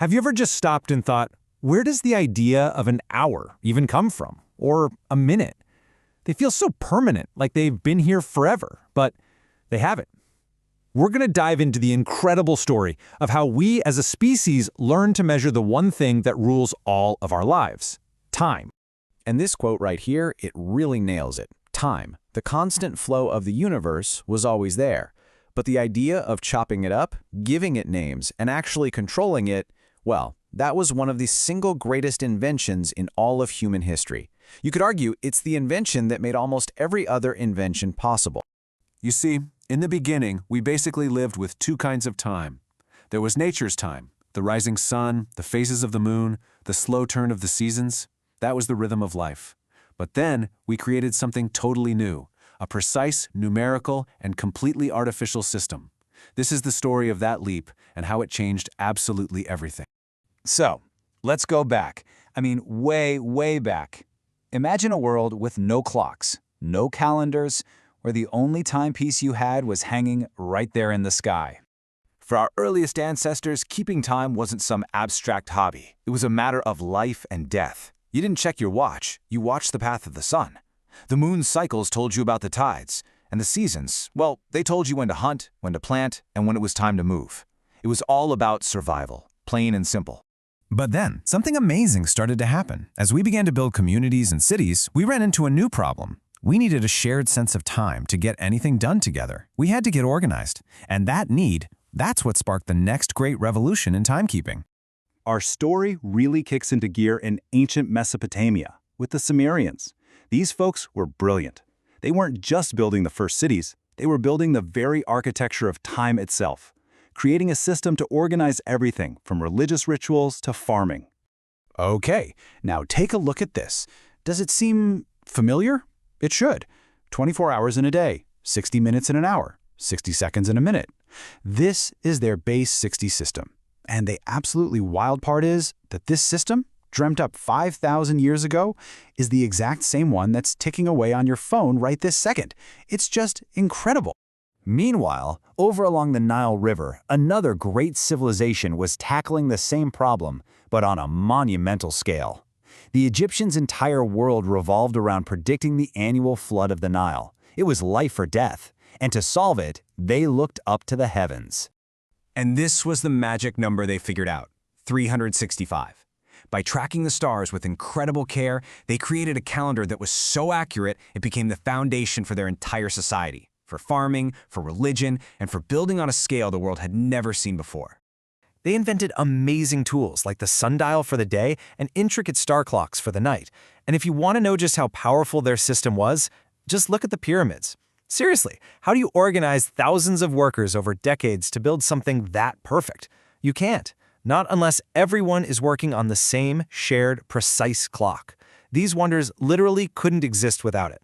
Have you ever just stopped and thought, where does the idea of an hour even come from? Or a minute? They feel so permanent, like they've been here forever, but they haven't. We're going to dive into the incredible story of how we as a species learn to measure the one thing that rules all of our lives: time. And this quote right here, it really nails it. Time. The constant flow of the universe was always there. But the idea of chopping it up, giving it names, and actually controlling it, well, that was one of the single greatest inventions in all of human history. You could argue it's the invention that made almost every other invention possible. You see, in the beginning, we basically lived with two kinds of time. There was nature's time, the rising sun, the phases of the moon, the slow turn of the seasons. That was the rhythm of life. But then we created something totally new, a precise, numerical, and completely artificial system. This is the story of that leap and how it changed absolutely everything. So, let's go back. I mean, way, way back. Imagine a world with no clocks, no calendars, where the only timepiece you had was hanging right there in the sky. For our earliest ancestors, keeping time wasn't some abstract hobby. It was a matter of life and death. You didn't check your watch, you watched the path of the sun. The moon's cycles told you about the tides, and the seasons, well, they told you when to hunt, when to plant, and when it was time to move. It was all about survival, plain and simple. But then, something amazing started to happen. As we began to build communities and cities, we ran into a new problem. We needed a shared sense of time to get anything done together. We had to get organized. And that's what sparked the next great revolution in timekeeping. Our story really kicks into gear in ancient Mesopotamia with the Sumerians. These folks were brilliant. They weren't just building the first cities, they were building the very architecture of time itself, creating a system to organize everything from religious rituals to farming. Okay, now take a look at this. Does it seem familiar? It should. 24 hours in a day, 60 minutes in an hour, 60 seconds in a minute. This is their base 60 system. And the absolutely wild part is that this system, dreamt up 5,000 years ago, is the exact same one that's ticking away on your phone right this second. It's just incredible. Meanwhile, over along the Nile River, another great civilization was tackling the same problem, but on a monumental scale. The Egyptians' entire world revolved around predicting the annual flood of the Nile. It was life or death, and to solve it, they looked up to the heavens. And this was the magic number they figured out, 365. By tracking the stars with incredible care, they created a calendar that was so accurate it became the foundation for their entire society, for farming, for religion, and for building on a scale the world had never seen before. They invented amazing tools like the sundial for the day and intricate star clocks for the night. And if you want to know just how powerful their system was, just look at the pyramids. Seriously, how do you organize thousands of workers over decades to build something that perfect? You can't. Not unless everyone is working on the same shared, precise clock. These wonders literally couldn't exist without it.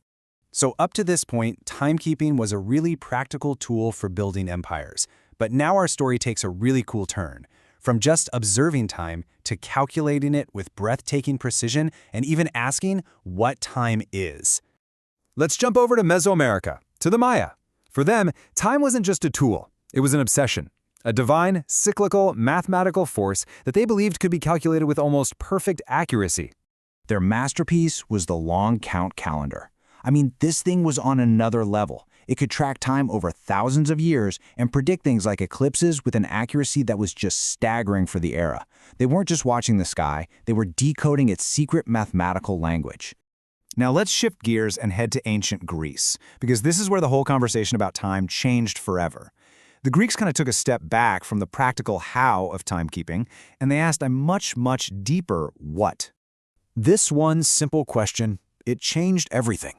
So up to this point, timekeeping was a really practical tool for building empires. But now our story takes a really cool turn. From just observing time to calculating it with breathtaking precision and even asking what time is. Let's jump over to Mesoamerica, to the Maya. For them, time wasn't just a tool, it was an obsession. A divine, cyclical, mathematical force that they believed could be calculated with almost perfect accuracy. Their masterpiece was the long count calendar. I mean, this thing was on another level. It could track time over thousands of years and predict things like eclipses with an accuracy that was just staggering for the era. They weren't just watching the sky, they were decoding its secret mathematical language. Now let's shift gears and head to ancient Greece, because this is where the whole conversation about time changed forever. The Greeks kind of took a step back from the practical how of timekeeping, and they asked a much, much deeper what. This one simple question, it changed everything.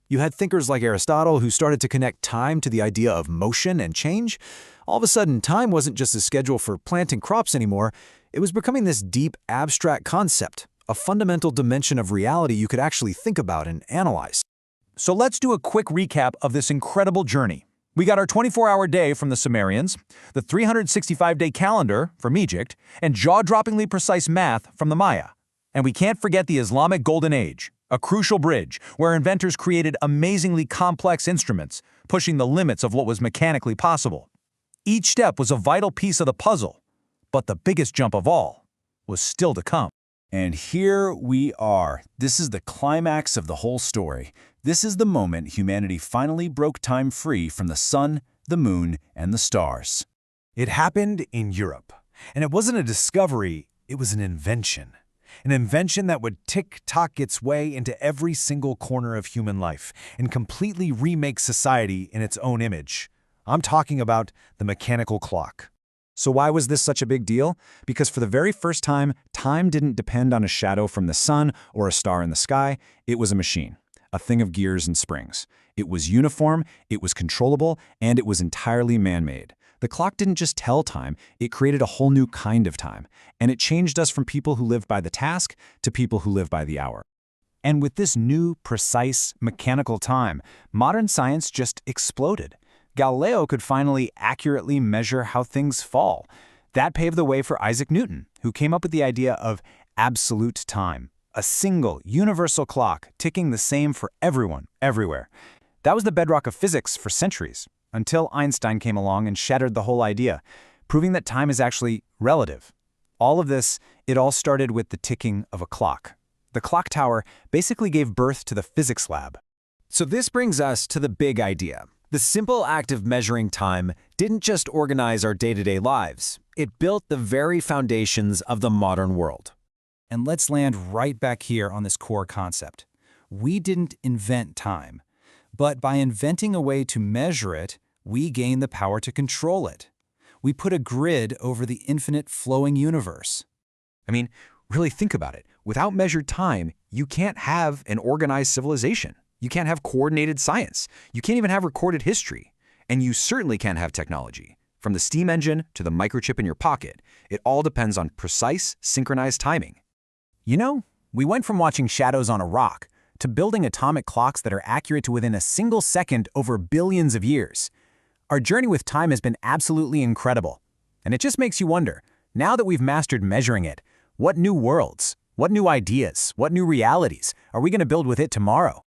You had thinkers like Aristotle who started to connect time to the idea of motion and change. All of a sudden, time wasn't just a schedule for planting crops anymore. It was becoming this deep, abstract concept, a fundamental dimension of reality you could actually think about and analyze. So let's do a quick recap of this incredible journey. We got our 24-hour day from the Sumerians, the 365-day calendar from Egypt, and jaw-droppingly precise math from the Maya. And we can't forget the Islamic Golden Age, a crucial bridge where inventors created amazingly complex instruments, pushing the limits of what was mechanically possible. Each step was a vital piece of the puzzle, but the biggest jump of all was still to come. And here we are. This is the climax of the whole story. This is the moment humanity finally broke time free from the sun, the moon, and the stars. It happened in Europe. And it wasn't a discovery, it was an invention. An invention that would tick-tock its way into every single corner of human life and completely remake society in its own image. I'm talking about the mechanical clock. So why was this such a big deal? Because for the very first time, time didn't depend on a shadow from the sun or a star in the sky. It was a machine, a thing of gears and springs. It was uniform, it was controllable, and it was entirely man-made. The clock didn't just tell time, it created a whole new kind of time. And it changed us from people who lived by the task to people who live by the hour. And with this new, precise, mechanical time, modern science just exploded. Galileo could finally accurately measure how things fall. That paved the way for Isaac Newton, who came up with the idea of absolute time, a single, universal clock ticking the same for everyone, everywhere. That was the bedrock of physics for centuries, until Einstein came along and shattered the whole idea, proving that time is actually relative. All of this, it all started with the ticking of a clock. The clock tower basically gave birth to the physics lab. So this brings us to the big idea. The simple act of measuring time didn't just organize our day-to-day lives. It built the very foundations of the modern world. And let's land right back here on this core concept. We didn't invent time, but by inventing a way to measure it, we gained the power to control it. We put a grid over the infinite flowing universe. I mean, really think about it. Without measured time, you can't have an organized civilization. You can't have coordinated science. You can't even have recorded history. And you certainly can't have technology. From the steam engine to the microchip in your pocket, it all depends on precise, synchronized timing. You know, we went from watching shadows on a rock to building atomic clocks that are accurate to within a single second over billions of years. Our journey with time has been absolutely incredible. And it just makes you wonder, now that we've mastered measuring it, what new worlds, what new ideas, what new realities are we going to build with it tomorrow?